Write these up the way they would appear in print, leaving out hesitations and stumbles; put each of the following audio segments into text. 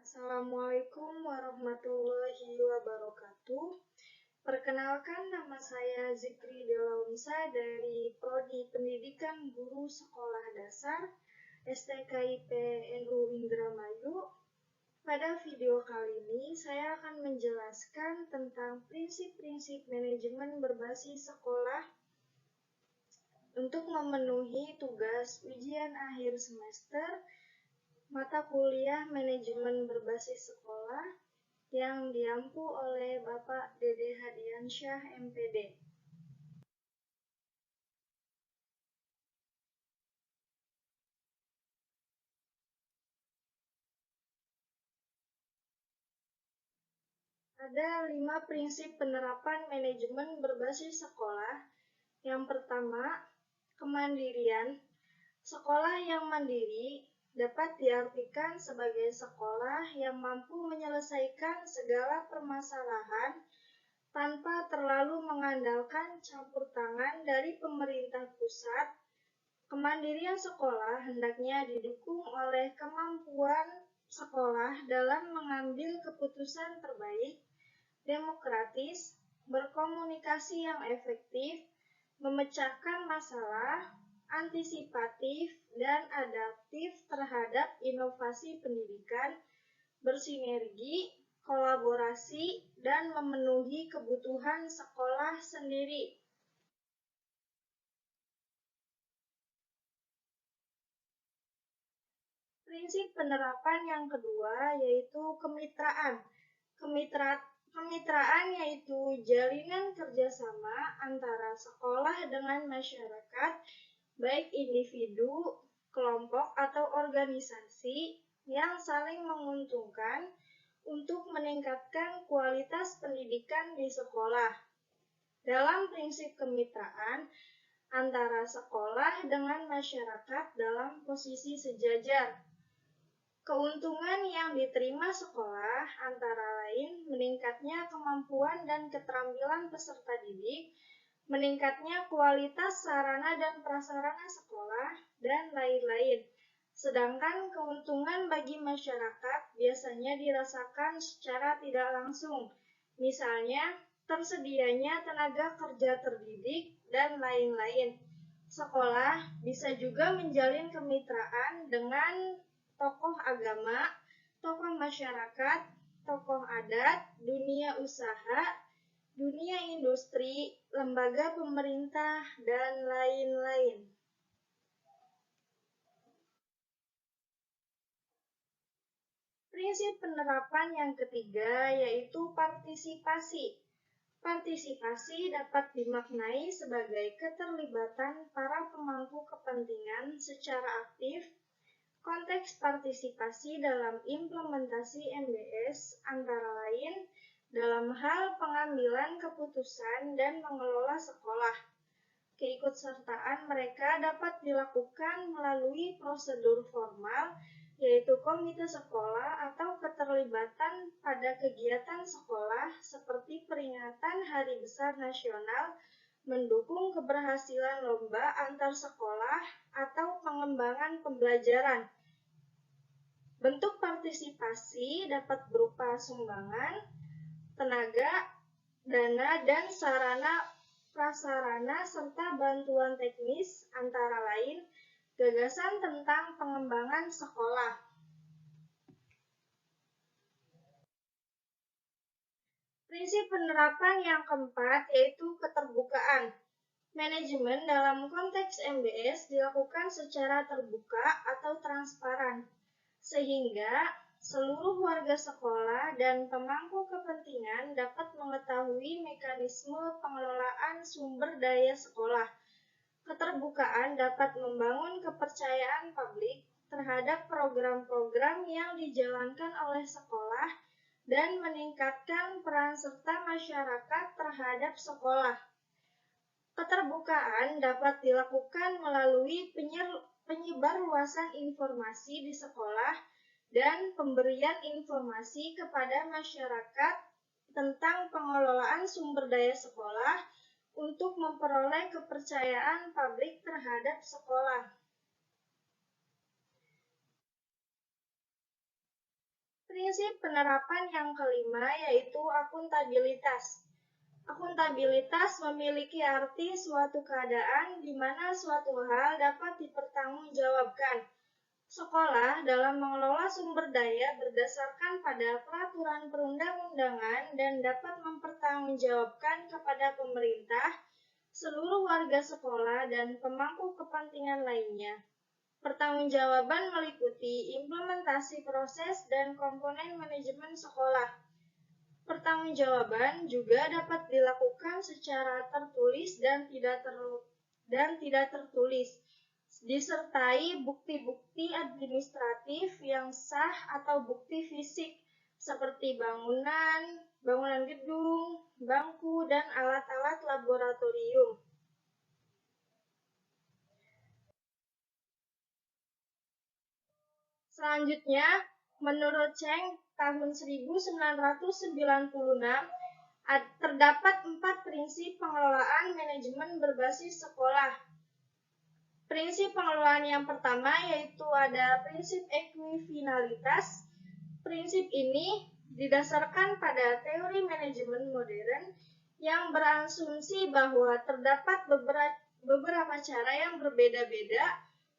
Assalamualaikum warahmatullahi wabarakatuh. Perkenalkan, nama saya Zikri Delaunsa dari Prodi Pendidikan Guru Sekolah Dasar STKIP NU Indramayu. Pada video kali ini, saya akan menjelaskan tentang prinsip-prinsip manajemen berbasis sekolah untuk memenuhi tugas ujian akhir semester mata kuliah manajemen berbasis sekolah yang diampu oleh Bapak Dede Hadiansyah MPD. Ada 5 prinsip penerapan manajemen berbasis sekolah. Yang pertama, kemandirian. Sekolah yang mandiri dapat diartikan sebagai sekolah yang mampu menyelesaikan segala permasalahan tanpa terlalu mengandalkan campur tangan dari pemerintah pusat. Kemandirian sekolah hendaknya didukung oleh kemampuan sekolah dalam mengambil keputusan terbaik, demokratis, berkomunikasi yang efektif, memecahkan masalah, antisipatif, dan adaptif terhadap inovasi pendidikan, bersinergi, kolaborasi, dan memenuhi kebutuhan sekolah sendiri. Prinsip penerapan yang kedua yaitu kemitraan. Kemitraan yaitu jalinan kerjasama antara sekolah dengan masyarakat, baik individu, kelompok, atau organisasi yang saling menguntungkan untuk meningkatkan kualitas pendidikan di sekolah. Dalam prinsip kemitraan antara sekolah dengan masyarakat dalam posisi sejajar, keuntungan yang diterima sekolah antara lain meningkatnya kemampuan dan keterampilan peserta didik, meningkatnya kualitas sarana dan prasarana sekolah, dan lain-lain. Sedangkan keuntungan bagi masyarakat biasanya dirasakan secara tidak langsung, misalnya tersedianya tenaga kerja terdidik, dan lain-lain. Sekolah bisa juga menjalin kemitraan dengan tokoh agama, tokoh masyarakat, tokoh adat, dunia usaha, dunia industri, lembaga pemerintah, dan lain-lain. Prinsip penerapan yang ketiga yaitu partisipasi. Partisipasi dapat dimaknai sebagai keterlibatan para pemangku kepentingan secara aktif. Konteks partisipasi dalam implementasi MBS antara lain dalam hal pengambilan keputusan dan mengelola sekolah. Keikutsertaan mereka dapat dilakukan melalui prosedur formal, yaitu komite sekolah atau keterlibatan pada kegiatan sekolah seperti peringatan Hari Besar Nasional, mendukung keberhasilan lomba antar sekolah, atau pengembangan pembelajaran. Bentuk partisipasi dapat berupa sumbangan, tenaga, dana, dan sarana prasarana serta bantuan teknis, antara lain gagasan tentang pengembangan sekolah. Prinsip penerapan yang keempat yaitu keterbukaan. Manajemen dalam konteks MBS dilakukan secara terbuka atau transparan, sehingga seluruh warga sekolah dan pemangku kepentingan dapat mengetahui mekanisme pengelolaan sumber daya sekolah. Keterbukaan dapat membangun kepercayaan publik terhadap program-program yang dijalankan oleh sekolah dan meningkatkan peran serta masyarakat terhadap sekolah. Keterbukaan dapat dilakukan melalui penyebarluasan informasi di sekolah dan pemberian informasi kepada masyarakat tentang pengelolaan sumber daya sekolah, untuk memperoleh kepercayaan publik terhadap sekolah. Prinsip penerapan yang kelima yaitu akuntabilitas. Akuntabilitas memiliki arti suatu keadaan di mana suatu hal dapat dipertanggungjawabkan. Sekolah dalam mengelola sumber daya berdasarkan pada peraturan perundang-undangan dan dapat mempertanggungjawabkan kepada pemerintah, seluruh warga sekolah, dan pemangku kepentingan lainnya. Pertanggungjawaban meliputi implementasi proses dan komponen manajemen sekolah. Pertanggungjawaban juga dapat dilakukan secara tertulis dan tidak tertulis, disertai bukti-bukti administratif yang sah atau bukti fisik seperti bangunan gedung, bangku, dan alat-alat laboratorium. Selanjutnya, menurut Cheng, tahun 1996, terdapat 4 prinsip pengelolaan manajemen berbasis sekolah. Prinsip pengelolaan yang pertama yaitu ada prinsip ekuifinalitas. Prinsip ini didasarkan pada teori manajemen modern yang berasumsi bahwa terdapat beberapa cara yang berbeda-beda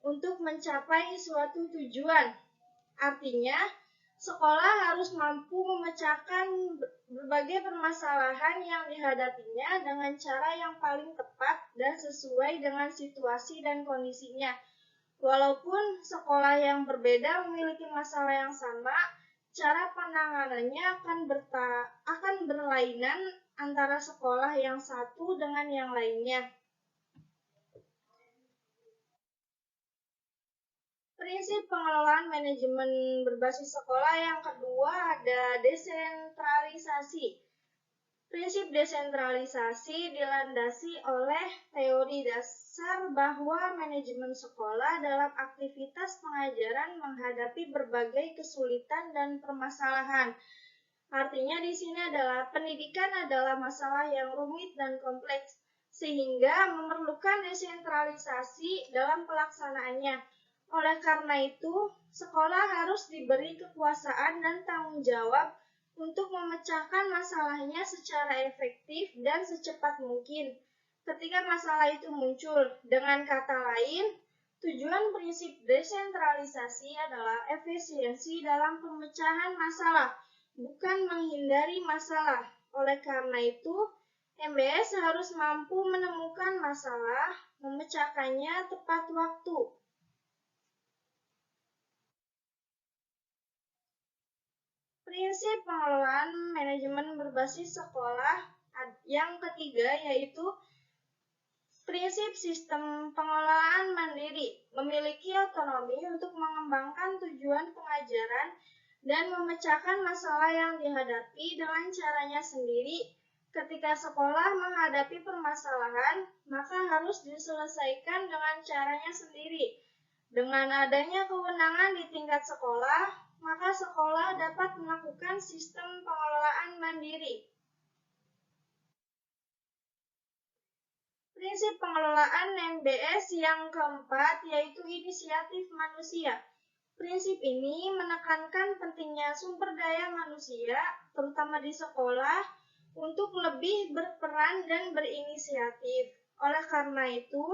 untuk mencapai suatu tujuan. Artinya, sekolah harus mampu memecahkan berbagai permasalahan yang dihadapinya dengan cara yang paling tepat dan sesuai dengan situasi dan kondisinya. Walaupun sekolah yang berbeda memiliki masalah yang sama, cara penanganannya akan berlainan antara sekolah yang satu dengan yang lainnya. Prinsip pengelolaan manajemen berbasis sekolah yang kedua ada desentralisasi. Prinsip desentralisasi dilandasi oleh teori dasar bahwa manajemen sekolah dalam aktivitas pengajaran menghadapi berbagai kesulitan dan permasalahan. Artinya di sini adalah pendidikan adalah masalah yang rumit dan kompleks, sehingga memerlukan desentralisasi dalam pelaksanaannya. Oleh karena itu, sekolah harus diberi kekuasaan dan tanggung jawab untuk memecahkan masalahnya secara efektif dan secepat mungkin ketika masalah itu muncul. Dengan kata lain, tujuan prinsip desentralisasi adalah efisiensi dalam pemecahan masalah, bukan menghindari masalah. Oleh karena itu, MBS harus mampu menemukan masalah, memecahkannya tepat waktu. Prinsip pengelolaan manajemen berbasis sekolah yang ketiga yaitu prinsip sistem pengelolaan mandiri, memiliki otonomi untuk mengembangkan tujuan pengajaran dan memecahkan masalah yang dihadapi dengan caranya sendiri. Ketika sekolah menghadapi permasalahan, maka harus diselesaikan dengan caranya sendiri. Dengan adanya kewenangan di tingkat sekolah, maka sekolah dapat melakukan sistem pengelolaan mandiri. Prinsip pengelolaan MBS yang keempat yaitu inisiatif manusia. Prinsip ini menekankan pentingnya sumber daya manusia, terutama di sekolah, untuk lebih berperan dan berinisiatif. Oleh karena itu,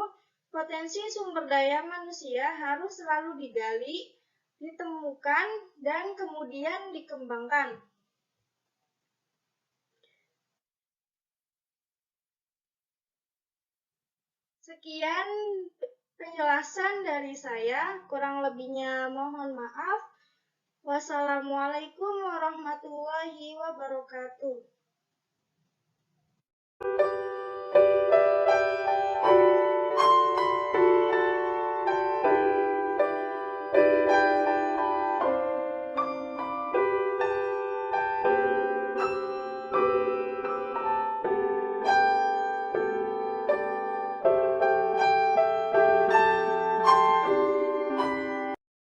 potensi sumber daya manusia harus selalu digali, ditemukan, dan kemudian dikembangkan. Sekian penjelasan dari saya, kurang lebihnya mohon maaf. Wassalamualaikum warahmatullahi wabarakatuh.